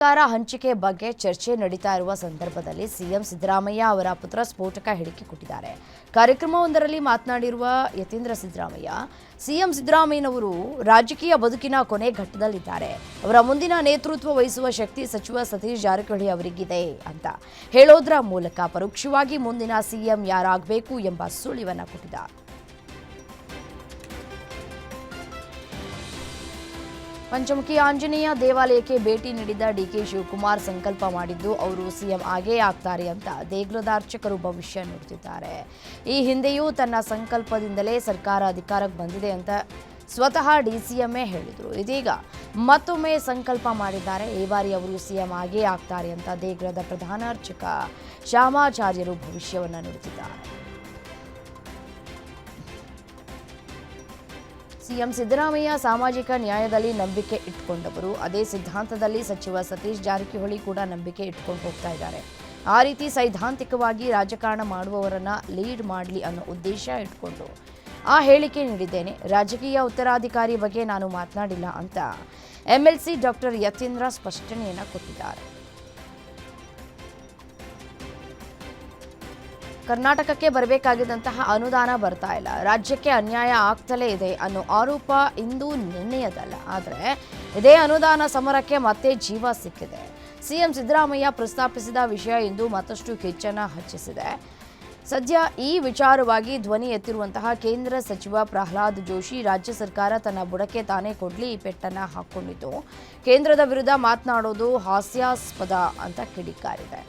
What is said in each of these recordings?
ಅಧಿಕಾರ ಹಂಚಿಕೆ ಬಗ್ಗೆ ಚರ್ಚೆ ನಡೀತಾ ಇರುವ ಸಂದರ್ಭದಲ್ಲಿ ಸಿಎಂ ಸಿದ್ದರಾಮಯ್ಯ ಅವರ ಪುತ್ರ ಸ್ಫೋಟಕ ಹೇಳಿಕೆ ಕೊಟ್ಟಿದ್ದಾರೆ. ಕಾರ್ಯಕ್ರಮವೊಂದರಲ್ಲಿ ಮಾತನಾಡಿರುವ ಯತೀಂದ್ರ ಸಿದ್ದರಾಮಯ್ಯ, ಸಿಎಂ ಸಿದ್ದರಾಮಯ್ಯನವರು ರಾಜಕೀಯ ಬದುಕಿನ ಕೊನೆ ಘಟ್ಟದಲ್ಲಿದ್ದಾರೆ. ಅವರ ಮುಂದಿನ ನೇತೃತ್ವ ವಹಿಸುವ ಶಕ್ತಿ ಸಚಿವ ಸತೀಶ್ ಜಾರಕಿಹೊಳಿ ಅವರಿಗಿದೆ ಅಂತ ಹೇಳೋದ್ರ ಮೂಲಕ ಪರೋಕ್ಷವಾಗಿ ಮುಂದಿನ ಸಿಎಂ ಯಾರಾಗಬೇಕು ಎಂಬ ಸುಳಿವನ್ನ ಕೊಟ್ಟಿದ್ದಾರೆ. ಪಂಚಮುಖಿ ಆಂಜನೇಯ ದೇವಾಲಯಕ್ಕೆ ಭೇಟಿ ನೀಡಿದ ಡಿಕೆ ಶಿವಕುಮಾರ್ ಸಂಕಲ್ಪ ಮಾಡಿದ್ದು ಅವರು ಸಿಎಂ ಆಗೇ ಆಗ್ತಾರೆ ಅಂತ ದೇಗುಲದ ಅರ್ಚಕರು ಭವಿಷ್ಯ ನುಡಿದಿದ್ದಾರೆ. ಈ ಹಿಂದೆಯೂ ತನ್ನ ಸಂಕಲ್ಪದಿಂದಲೇ ಸರ್ಕಾರ ಅಧಿಕಾರಕ್ಕೆ ಬಂದಿದೆ ಅಂತ ಸ್ವತಃ ಡಿಸಿಎಂఏ ಹೇಳಿದರು. ಇದೀಗ ಮತ್ತೊಮ್ಮೆ ಸಂಕಲ್ಪ ಮಾಡಿದ್ದಾರೆ. ಈ ಬಾರಿ ಅವರು ಸಿಎಂ ಆಗೇ ಆಗ್ತಾರೆ ಅಂತ ದೇಗುಲದ ಪ್ರಧಾನ ಅರ್ಚಕ ಶ್ಯಾಮಾಚಾರ್ಯರು ಭವಿಷ್ಯವನ್ನು ನುಡಿದಿದ್ದಾರೆ. ಸಿಎಂ ಸಿದ್ದರಾಮಯ್ಯ ಸಾಮಾಜಿಕ ನ್ಯಾಯದಲ್ಲಿ ನಂಬಿಕೆ ಇಟ್ಕೊಂಡವರು. ಅದೇ ಸಿದ್ಧಾಂತದಲ್ಲಿ ಸಚಿವ ಸತೀಶ್ ಜಾರಕಿಹೊಳಿ ಕೂಡ ನಂಬಿಕೆ ಇಟ್ಕೊಂಡು ಹೋಗ್ತಾ ಇದ್ದಾರೆ. ಆ ರೀತಿ ಸೈದ್ಧಾಂತಿಕವಾಗಿ ರಾಜಕಾರಣ ಮಾಡುವವರನ್ನ ಲೀಡ್ ಮಾಡಲಿ ಅನ್ನೋ ಉದ್ದೇಶ ಇಟ್ಕೊಂಡು ಆ ಹೇಳಿಕೆ ನೀಡಿದ್ದೇನೆ. ರಾಜಕೀಯ ಉತ್ತರಾಧಿಕಾರಿ ಬಗ್ಗೆ ನಾನು ಮಾತನಾಡಿಲ್ಲ ಅಂತ ಎಂಎಲ್ಸಿ ಡಾಕ್ಟರ್ ಯತೀಂದ್ರ ಸ್ಪಷ್ಟನೆಯನ್ನ ಕೊಟ್ಟಿದ್ದಾರೆ. ಕರ್ನಾಟಕಕ್ಕೆ ಬರಬೇಕಾಗಿದ್ದಂತಹ ಅನುದಾನ ಬರ್ತಾ ಇಲ್ಲ, ರಾಜ್ಯಕ್ಕೆ ಅನ್ಯಾಯ ಆಗ್ತಲೇ ಇದೆ ಅನ್ನೋ ಆರೋಪ ಇಂದು ನಿನ್ನೆಯದಲ್ಲ. ಆದರೆ ಇದೇ ಅನುದಾನ ಸಮರಕ್ಕೆ ಮತ್ತೆ ಜೀವ ಸಿಕ್ಕಿದೆ. ಸಿಎಂ ಸಿದ್ದರಾಮಯ್ಯ ಪ್ರಸ್ತಾಪಿಸಿದ ವಿಷಯ ಇಂದು ಮತ್ತಷ್ಟು ಕಿಚ್ಚನ್ನ ಹಚ್ಚಿಸಿದೆ. ಸದ್ಯ ಈ ವಿಚಾರವಾಗಿ ಧ್ವನಿ ಎತ್ತಿರುವಂತಹ ಕೇಂದ್ರ ಸಚಿವ ಪ್ರಹ್ಲಾದ್ ಜೋಶಿ, ರಾಜ್ಯ ಸರ್ಕಾರ ತನ್ನ ಬುಡಕ್ಕೆ ತಾನೇ ಕೊಡ್ಲಿ ಪೆಟ್ಟನ್ನ ಹಾಕೊಂಡಿದ್ದು ಕೇಂದ್ರದ ವಿರುದ್ಧ ಮಾತನಾಡೋದು ಹಾಸ್ಯಾಸ್ಪದ ಅಂತ ಕಿಡಿಕಾರಿದೆ.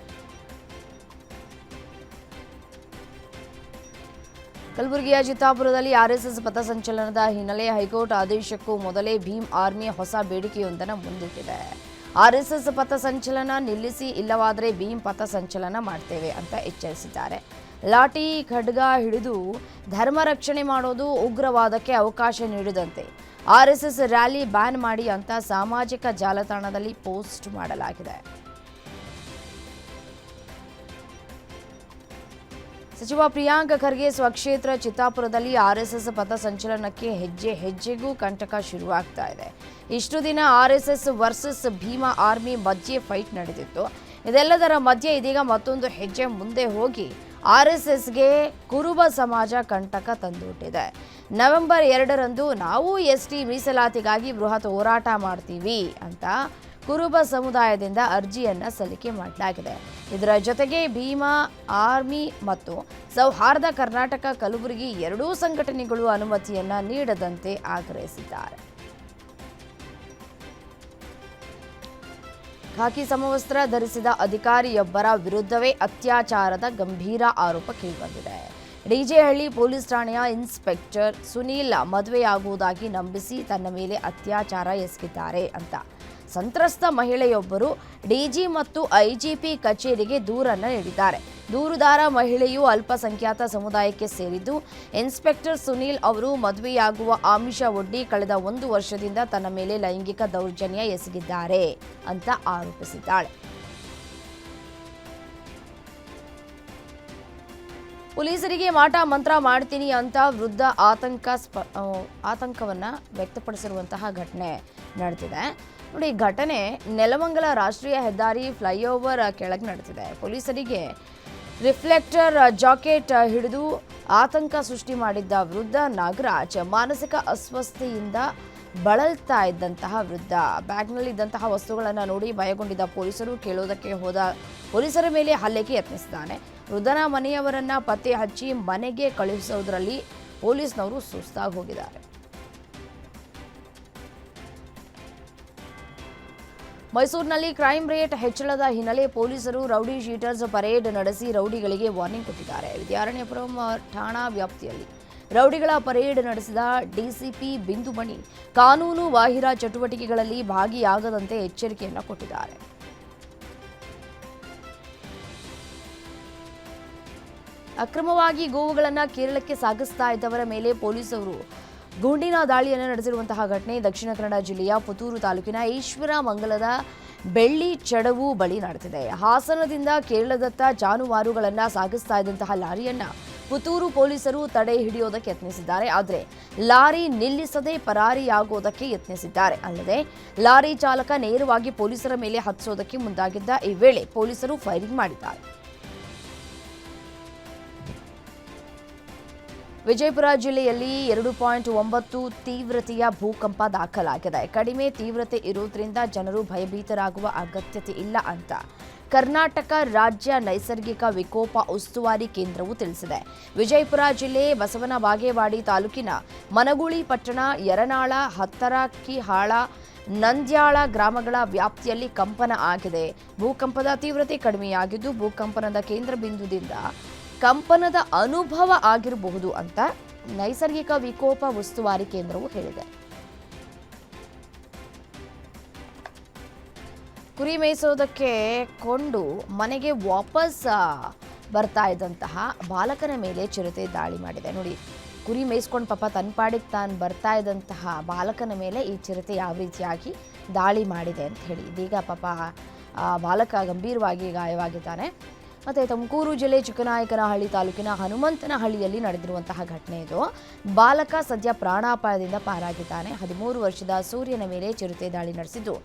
ಕಲಬುರಗಿಯ ಚಿತ್ತಾಪುರದಲ್ಲಿ ಆರ್ಎಸ್ಎಸ್ ಪಥಸಂಚಲನದ ಹಿನ್ನೆಲೆ ಹೈಕೋರ್ಟ್ ಆದೇಶಕ್ಕೂ ಮೊದಲೇ ಭೀಮ್ ಆರ್ಮಿ ಹೊಸ ಬೇಡಿಕೆಯೊಂದನ್ನು ಮುಂದಿಟ್ಟಿದೆ. ಆರ್ಎಸ್ಎಸ್ ಪಥಸಂಚಲನ ನಿಲ್ಲಿಸಿ, ಇಲ್ಲವಾದರೆ ಭೀಮ್ ಪಥಸಂಚಲನ ಮಾಡ್ತೇವೆ ಅಂತ ಎಚ್ಚರಿಸಿದ್ದಾರೆ. ಲಾಠಿ ಖಡ್ಗ ಹಿಡಿದು ಧರ್ಮ ರಕ್ಷಣೆ ಮಾಡೋದು ಉಗ್ರವಾದಕ್ಕೆ ಅವಕಾಶ ನೀಡಿದಂತೆ ಆರ್ಎಸ್ಎಸ್ ರ್ಯಾಲಿ ಬ್ಯಾನ್ ಮಾಡಿ ಅಂತ ಸಾಮಾಜಿಕ ಜಾಲತಾಣದಲ್ಲಿ ಪೋಸ್ಟ್ ಮಾಡಲಾಗಿದೆ. ಸಚಿವ ಪ್ರಿಯಾಂಕ್ ಖರ್ಗೆ ಸ್ವಕ್ಷೇತ್ರ ಚಿತ್ತಾಪುರದಲ್ಲಿ ಆರ್ಎಸ್ಎಸ್ ಪಥಸಂಚಲನಕ್ಕೆ ಹೆಜ್ಜೆ ಹೆಜ್ಜೆಗೂ ಕಂಟಕ ಶುರುವಾಗ್ತಾ ಇದೆ. ಇಷ್ಟು ದಿನ ಆರ್ಎಸ್ಎಸ್ ವರ್ಸಸ್ ಭೀಮಾ ಆರ್ಮಿ ಮಧ್ಯೆ ಫೈಟ್ ನಡೆದಿತ್ತು. ಇದೆಲ್ಲದರ ಮಧ್ಯೆ ಇದೀಗ ಮತ್ತೊಂದು ಹೆಜ್ಜೆ ಮುಂದೆ ಹೋಗಿ ಆರ್ಎಸ್ಎಸ್ಗೆ ಕುರುಬ ಸಮಾಜ ಕಂಟಕ ತಂದುಬಿಟ್ಟಿದೆ. ನವೆಂಬರ್ 2ರಂದು ನಾವು ಎಸ್ಟಿ ಮೀಸಲಾತಿಗಾಗಿ ಬೃಹತ್ ಹೋರಾಟ ಮಾಡ್ತೀವಿ ಅಂತ ಕುರುಬ ಸಮುದಾಯದಿಂದ ಅರ್ಜಿಯನ್ನ ಸಲ್ಲಿಕೆ ಮಾಡಲಾಗಿದೆ. ಇದರ ಜೊತೆಗೆ ಭೀಮಾ ಆರ್ಮಿ ಮತ್ತು ಸೌಹಾರ್ದ ಕರ್ನಾಟಕ ಕಲಬುರಗಿ ಎರಡೂ ಸಂಘಟನೆಗಳು ಅನುಮತಿಯನ್ನ ನೀಡದಂತೆ ಆಗ್ರಹಿಸಿದ್ದಾರೆ. ಖಾಕಿ ಸಮವಸ್ತ್ರ ಧರಿಸಿದ ಅಧಿಕಾರಿಯೊಬ್ಬರ ವಿರುದ್ಧವೇ ಅತ್ಯಾಚಾರದ ಗಂಭೀರ ಆರೋಪ ಕೇಳಿಬಂದಿದೆ. ಡಿಜೆಹಳ್ಳಿ ಪೊಲೀಸ್ ಠಾಣೆಯ ಇನ್ಸ್ಪೆಕ್ಟರ್ ಸುನೀಲ್ ಮದುವೆಯಾಗುವುದಾಗಿ ನಂಬಿಸಿ ತನ್ನ ಮೇಲೆ ಅತ್ಯಾಚಾರ ಎಸಗಿದ್ದಾರೆ ಅಂತ ಸಂತ್ರಸ್ತ ಮಹಿಳೆಯೊಬ್ಬರು ಡಿಜಿ ಮತ್ತು ಐಜಿಪಿ ಕಚೇರಿಗೆ ದೂರನ್ನು ನೀಡಿದ್ದಾರೆ. ದೂರುದಾರ ಮಹಿಳೆಯು ಅಲ್ಪಸಂಖ್ಯಾತ ಸಮುದಾಯಕ್ಕೆ ಸೇರಿದ್ದು, ಇನ್ಸ್ಪೆಕ್ಟರ್ ಸುನೀಲ್ ಅವರು ಮದುವೆಯಾಗುವ ಆಮಿಷ ಒಡ್ಡಿ ಕಳೆದ 1 ವರ್ಷದಿಂದ ತನ್ನ ಮೇಲೆ ಲೈಂಗಿಕ ದೌರ್ಜನ್ಯ ಎಸಗಿದ್ದಾರೆ ಅಂತ ಆರೋಪಿಸಿದ್ದಾಳೆ. ಪೊಲೀಸರಿಗೆ ಮಾಟ ಮಂತ್ರ ಮಾಡ್ತೀನಿ ಅಂತ ವೃದ್ಧ ಆತಂಕವನ್ನ ವ್ಯಕ್ತಪಡಿಸಿರುವಂತಹ ಘಟನೆ ನಡೆದಿದೆ. ನೋಡಿ, ಘಟನೆ ನೆಲಮಂಗಲ ರಾಷ್ಟ್ರೀಯ ಹೆದ್ದಾರಿ ಫ್ಲೈಓವರ್ ಕೆಳಗೆ ನಡೆದಿದೆ. ಪೊಲೀಸರಿಗೆ ರಿಫ್ಲೆಕ್ಟರ್ ಜಾಕೆಟ್ ಹಿಡಿದು ಆತಂಕ ಸೃಷ್ಟಿ ಮಾಡಿದ್ದ ವೃದ್ಧ ನಾಗರಾಜ್ ಮಾನಸಿಕ ಅಸ್ವಸ್ಥತೆಯಿಂದ ಬಳಲ್ತಾ ಇದ್ದಂತಹ ವೃದ್ಧ ಬ್ಯಾಗ್ನಲ್ಲಿದ್ದಂತಹ ವಸ್ತುಗಳನ್ನು ನೋಡಿ ಭಯಗೊಂಡಿದ್ದ ಪೊಲೀಸರು ಕೇಳೋದಕ್ಕೆ ಹೋದ ಪೊಲೀಸರ ಮೇಲೆ ಹಲ್ಲೆಗೆ ಯತ್ನಿಸಿದ್ದಾನೆ. ವೃದ್ಧನ ಮನೆಯವರನ್ನ ಪತ್ತೆ ಹಚ್ಚಿ ಮನೆಗೆ ಕಳುಹಿಸೋದ್ರಲ್ಲಿ ಪೊಲೀಸ್ನವರು ಸುಸ್ತಾಗಿ ಹೋಗಿದ್ದಾರೆ. ಮೈಸೂರಿನಲ್ಲಿ ಕ್ರೈಮ್ ರೇಟ್ ಹೆಚ್ಚಳದ ಹಿನ್ನೆಲೆ ಪೊಲೀಸರು ರೌಡಿ ಶೀಟರ್ಸ್ ಪರೇಡ್ ನಡೆಸಿ ರೌಡಿಗಳಿಗೆ ವಾರ್ನಿಂಗ್ ಕೊಟ್ಟಿದ್ದಾರೆ. ವಿದ್ಯಾರಣ್ಯಪುರಂ ಠಾಣಾ ವ್ಯಾಪ್ತಿಯಲ್ಲಿ ರೌಡಿಗಳ ಪರೇಡ್ ನಡೆಸಿದ ಡಿಸಿಪಿ ಬಿಂದುಮಣಿ ಕಾನೂನು ಬಾಹಿರ ಚಟುವಟಿಕೆಗಳಲ್ಲಿ ಭಾಗಿಯಾಗದಂತೆ ಎಚ್ಚರಿಕೆಯನ್ನು ಕೊಟ್ಟಿದ್ದಾರೆ. ಅಕ್ರಮವಾಗಿ ಗೋವುಗಳನ್ನು ಕೇರಳಕ್ಕೆ ಸಾಗಿಸ್ತಾ ಇದ್ದವರ ಮೇಲೆ ಪೊಲೀಸರು ಗುಂಡಿನ ದಾಳಿಯನ್ನು ನಡೆಸಿರುವಂತಹ ಘಟನೆ ದಕ್ಷಿಣ ಕನ್ನಡ ಜಿಲ್ಲೆಯ ಪುತ್ತೂರು ತಾಲೂಕಿನ ಈಶ್ವರ ಮಂಗಲದ ಬೆಳ್ಳಿ ಚಡವು ಬಳಿ ನಡೆದಿದೆ. ಹಾಸನದಿಂದ ಕೇರಳದತ್ತ ಜಾನುವಾರುಗಳನ್ನು ಸಾಗಿಸ್ತಾ ಇದ್ದಂತಹ ಲಾರಿಯನ್ನ ಪುತ್ತೂರು ಪೊಲೀಸರು ತಡೆ ಹಿಡಿಯೋದಕ್ಕೆ ಯತ್ನಿಸಿದ್ದಾರೆ. ಆದರೆ ಲಾರಿ ನಿಲ್ಲಿಸದೆ ಪರಾರಿಯಾಗುವುದಕ್ಕೆ ಯತ್ನಿಸಿದ್ದಾರೆ. ಅಲ್ಲದೆ ಲಾರಿ ಚಾಲಕ ನೇರವಾಗಿ ಪೊಲೀಸರ ಮೇಲೆ ಹತ್ತಿಸೋದಕ್ಕೆ ಮುಂದಾಗಿದ್ದ. ಈ ವೇಳೆ ಪೊಲೀಸರು ಫೈರಿಂಗ್ ಮಾಡಿದ್ದಾರೆ. ವಿಜಯಪುರ ಜಿಲ್ಲೆಯಲ್ಲಿ 2.9 ತೀವ್ರತೆಯ ಭೂಕಂಪ ದಾಖಲಾಗಿದೆ. ಕಡಿಮೆ ತೀವ್ರತೆ ಇರುವುದರಿಂದ ಜನರು ಭಯಭೀತರಾಗುವ ಅಗತ್ಯತೆ ಇಲ್ಲ ಅಂತ ಕರ್ನಾಟಕ ರಾಜ್ಯ ನೈಸರ್ಗಿಕ ವಿಕೋಪ ಉಸ್ತುವಾರಿ ಕೇಂದ್ರವು ತಿಳಿಸಿದೆ. ವಿಜಯಪುರ ಜಿಲ್ಲೆ ಬಸವನ ಬಾಗೇವಾಡಿ ತಾಲೂಕಿನ ಮನಗೂಳಿ ಪಟ್ಟಣ, ಯರನಾಳ, ಹತ್ತರಕಿಹಾಳ, ನಂದ್ಯಾಳ ಗ್ರಾಮಗಳ ವ್ಯಾಪ್ತಿಯಲ್ಲಿ ಕಂಪನ ಆಗಿದೆ. ಭೂಕಂಪದ ತೀವ್ರತೆ ಕಡಿಮೆಯಾಗಿದ್ದು ಭೂಕಂಪನದ ಕೇಂದ್ರ ಬಿಂದುದಿಂದ ಕಂಪನದ ಅನುಭವ ಆಗಿರಬಹುದು ಅಂತ ನೈಸರ್ಗಿಕ ವಿಕೋಪ ಉಸ್ತುವಾರಿ ಕೇಂದ್ರವು ಹೇಳಿದೆ. ಕುರಿ ಮೇಯಿಸೋದಕ್ಕೆ ಕೊಂಡು ಮನೆಗೆ ವಾಪಸ್ ಬರ್ತಾ ಇದ್ದಂತಹ ಬಾಲಕನ ಮೇಲೆ ಚಿರತೆ ದಾಳಿ ಮಾಡಿದೆ. ನೋಡಿ, ಕುರಿ ಮೇಯಿಸ್ಕೊಂಡು ಪಾಪ ತನ್ನ ಪಾಡಿಗೆ ತಾನು ಬರ್ತಾ ಇದ್ದಂತಹ ಬಾಲಕನ ಮೇಲೆ ಈ ಚಿರತೆ ಯಾವ ರೀತಿಯಾಗಿ ದಾಳಿ ಮಾಡಿದೆ ಅಂತ ಹೇಳಿ ಇದೀಗ ಪಾಪ ಬಾಲಕ ಗಂಭೀರವಾಗಿ ಗಾಯವಾಗಿದ್ದಾನೆ. ಮತ್ತು ತುಮಕೂರು ಜಿಲ್ಲೆ ಚಿಕ್ಕನಾಯಕನಹಳ್ಳಿ ತಾಲೂಕಿನ ಹನುಮಂತನಹಳ್ಳಿಯಲ್ಲಿ ನಡೆದಿರುವಂತಹ ಘಟನೆ ಇದು. ಬಾಲಕ ಸದ್ಯ ಪ್ರಾಣಾಪಾಯದಿಂದ ಪಾರಾಗಿದ್ದಾನೆ. 13 ವರ್ಷದ ಸೂರ್ಯನ ಮೇಲೆ ಚಿರತೆ ದಾಳಿ ನಡೆಸಿದ್ದು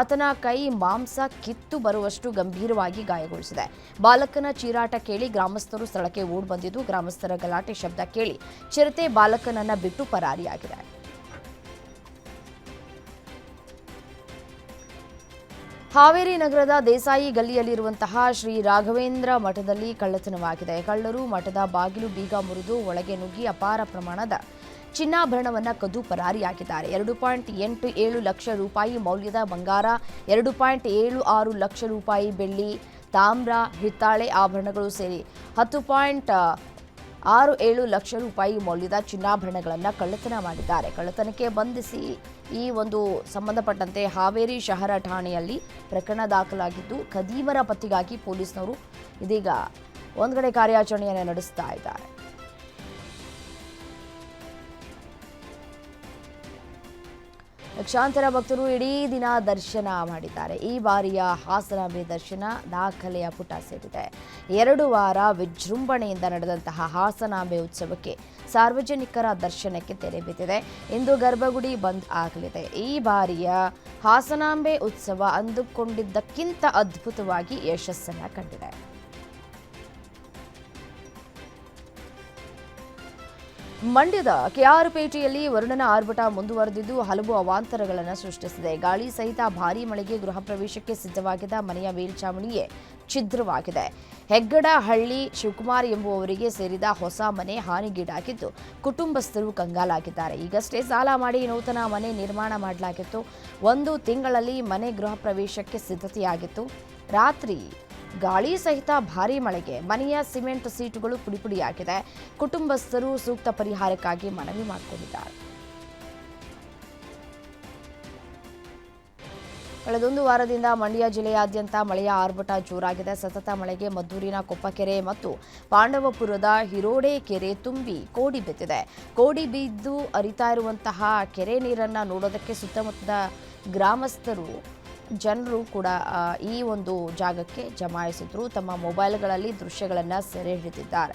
ಆತನ ಕೈ ಮಾಂಸ ಕಿತ್ತು ಬರುವಷ್ಟು ಗಂಭೀರವಾಗಿ ಗಾಯಗೊಳಿಸಿದೆ. ಬಾಲಕನ ಚೀರಾಟ ಕೇಳಿ ಗ್ರಾಮಸ್ಥರು ಸ್ಥಳಕ್ಕೆ ಓಡಿ ಬಂದಿದ್ದು ಗ್ರಾಮಸ್ಥರ ಗಲಾಟೆ ಶಬ್ದ ಕೇಳಿ ಚಿರತೆ ಬಾಲಕನನ್ನ ಬಿಟ್ಟು ಪರಾರಿಯಾಗಿದೆ. ಹಾವೇರಿ ನಗರದ ದೇಸಾಯಿ ಗಲ್ಲಿಯಲ್ಲಿರುವಂತಹ ಶ್ರೀ ರಾಘವೇಂದ್ರ ಮಠದಲ್ಲಿ ಕಳ್ಳತನವಾಗಿದೆ. ಕಳ್ಳರು ಮಠದ ಬಾಗಿಲು ಬೀಗ ಮುರಿದು ಒಳಗೆ ನುಗ್ಗಿ ಅಪಾರ ಪ್ರಮಾಣದ ಚಿನ್ನಾಭರಣವನ್ನು ಕದ್ದು ಪರಾರಿಯಾಗಿದ್ದಾರೆ. 2.87 ಲಕ್ಷ ರೂಪಾಯಿ ಮೌಲ್ಯದ ಬಂಗಾರ, 2.76 ಲಕ್ಷ ರೂಪಾಯಿ ಬೆಳ್ಳಿ, ತಾಮ್ರ, ಹಿತ್ತಾಳೆ ಆಭರಣಗಳು ಸೇರಿ 10.67 ಲಕ್ಷ ರೂಪಾಯಿ ಮೌಲ್ಯದ ಚಿನ್ನಾಭರಣಗಳನ್ನು ಕಳ್ಳತನ ಮಾಡಿದ್ದಾರೆ. ಕಳ್ಳತನಕ್ಕೆ ಬಂಧಿಸಿ ಈ ಒಂದು ಸಂಬಂಧಪಟ್ಟಂತೆ ಹಾವೇರಿ ಶಹರ ಠಾಣೆಯಲ್ಲಿ ಪ್ರಕರಣ ದಾಖಲಾಗಿದ್ದು ಖದೀಮರ ಪತ್ತೆಗಾಗಿ ಪೊಲೀಸ್ನವರು ಇದೀಗ ಒಂದ್ಗಡೆ ಕಾರ್ಯಾಚರಣೆಯನ್ನು ನಡೆಸ್ತಾ ಇದ್ದಾರೆ. ಲಕ್ಷಾಂತರ ಭಕ್ತರು ಇಡೀ ದಿನ ದರ್ಶನ ಮಾಡಿದ್ದಾರೆ. ಈ ಬಾರಿಯ ಹಾಸನಾಂಬೆ ದರ್ಶನ ದಾಖಲೆಯ ಪುಟ ಸೇರಿದೆ. 2 ವಾರ ವಿಜೃಂಭಣೆಯಿಂದ ನಡೆದಂತಹ ಹಾಸನಾಂಬೆ ಉತ್ಸವಕ್ಕೆ ಸಾರ್ವಜನಿಕರ ದರ್ಶನಕ್ಕೆ ತೆರೆ ಬಿದ್ದಿದೆ. ಇಂದು ಗರ್ಭಗುಡಿ ಬಂದ್ ಆಗಲಿದೆ. ಈ ಬಾರಿಯ ಹಾಸನಾಂಬೆ ಉತ್ಸವ ಅಂದುಕೊಂಡಿದ್ದಕ್ಕಿಂತ ಅದ್ಭುತವಾಗಿ ಯಶಸ್ಸನ್ನು ಕಂಡಿದೆ. ಮಂಡ್ಯದ ಕೆಆರ್ಪೇಟೆಯಲ್ಲಿ ವರುಣನ ಆರ್ಭಟ ಮುಂದುವರೆದಿದ್ದು ಹಲವು ಅವಾಂತರಗಳನ್ನು ಸೃಷ್ಟಿಸಿದೆ. ಗಾಳಿ ಸಹಿತ ಭಾರೀ ಮಳೆಗೆ ಗೃಹ ಪ್ರವೇಶಕ್ಕೆ ಸಿದ್ಧವಾಗಿದ್ದ ಮನೆಯ ಮೇಲ್ಛಾವಣಿಯೇ ಛಿದ್ರವಾಗಿದೆ. ಹೆಗ್ಗಡಹಳ್ಳಿ ಶಿವಕುಮಾರ್ ಎಂಬುವವರಿಗೆ ಸೇರಿದ ಹೊಸ ಮನೆ ಹಾನಿಗೀಡಾಗಿದ್ದು ಕುಟುಂಬಸ್ಥರು ಕಂಗಾಲಾಗಿದ್ದಾರೆ. ಈಗಷ್ಟೇ ಸಾಲ ಮಾಡಿ ನೂತನ ಮನೆ ನಿರ್ಮಾಣ ಮಾಡಲಾಗಿತ್ತು. 1 ತಿಂಗಳಲ್ಲಿ ಮನೆ ಗೃಹ ಪ್ರವೇಶಕ್ಕೆ ಸಿದ್ಧತೆಯಾಗಿತ್ತು. ರಾತ್ರಿ ಗಾಳಿ ಸಹಿತ ಭಾರೀ ಮಳೆಗೆ ಮನೆಯ ಸಿಮೆಂಟ್ ಸೀಟುಗಳು ಪುಡಿಪುಡಿಯಾಗಿದೆ. ಕುಟುಂಬಸ್ಥರು ಸೂಕ್ತ ಪರಿಹಾರಕ್ಕಾಗಿ ಮನವಿ ಮಾಡಿಕೊಂಡಿದ್ದಾರೆ. ಕಳೆದೊಂದು ವಾರದಿಂದ ಮಂಡ್ಯ ಜಿಲ್ಲೆಯಾದ್ಯಂತ ಮಳೆಯ ಆರ್ಭಟ ಜೋರಾಗಿದೆ. ಸತತ ಮಳೆಗೆ ಮದ್ದೂರಿನ ಕೊಪ್ಪಕೆರೆ ಮತ್ತು ಪಾಂಡವಪುರದ ಹಿರೋಡೆ ಕೆರೆ ತುಂಬಿ ಕೋಡಿ ಬಿದ್ದಿದೆ. ಕೋಡಿ ಬಿದ್ದು ಹರಿತಾ ಇರುವಂತಹ ಕೆರೆ ನೀರನ್ನು ನೋಡೋದಕ್ಕೆ ಸುತ್ತಮುತ್ತದ ಗ್ರಾಮಸ್ಥರು ಜನರು ಕೂಡ ಈ ಒಂದು ಜಾಗಕ್ಕೆ ಜಮಾಯಿಸಿದ್ರು. ತಮ್ಮ ಮೊಬೈಲ್ಗಳಲ್ಲಿ ದೃಶ್ಯಗಳನ್ನು ಸೆರೆ ಹಿಡಿದಿದ್ದಾರೆ.